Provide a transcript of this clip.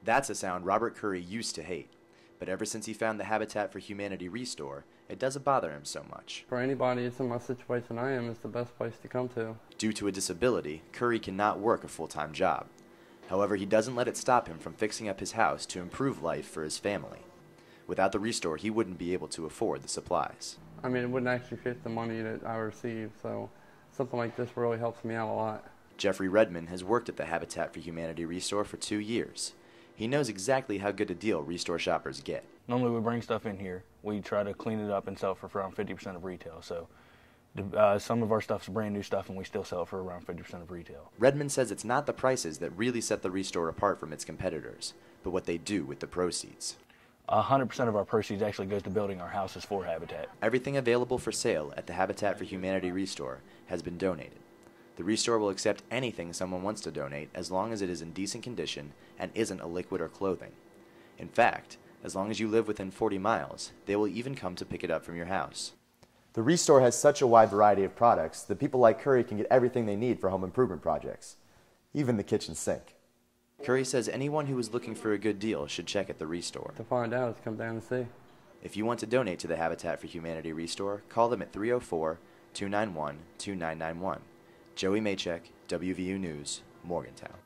That's a sound Robert Curry used to hate, but ever since he found the Habitat for Humanity Restore, it doesn't bother him so much. For anybody that's in my situation I am, it's the best place to come to. Due to a disability, Curry cannot work a full-time job. However, he doesn't let it stop him from fixing up his house to improve life for his family. Without the Restore, he wouldn't be able to afford the supplies. I mean, it wouldn't actually fit the money that I receive, so something like this really helps me out a lot. Jeffrey Redmond has worked at the Habitat for Humanity Restore for 2 years. He knows exactly how good a deal Restore shoppers get. Normally we bring stuff in here, we try to clean it up and sell it for around 50% of retail. So some of our stuff's brand new stuff and we still sell it for around 50% of retail. Redmond says it's not the prices that really set the Restore apart from its competitors, but what they do with the proceeds. 100% of our proceeds actually goes to building our houses for Habitat. Everything available for sale at the Habitat for Humanity Restore has been donated. The Restore will accept anything someone wants to donate as long as it is in decent condition and isn't a liquid or clothing. In fact, as long as you live within 40 miles, they will even come to pick it up from your house. The Restore has such a wide variety of products that people like Curry can get everything they need for home improvement projects, even the kitchen sink. Curry says anyone who is looking for a good deal should check at the Restore. To find out, it's come down and see. If you want to donate to the Habitat for Humanity Restore, call them at 304-291-2991. Joey Maychek, WVU News, Morgantown.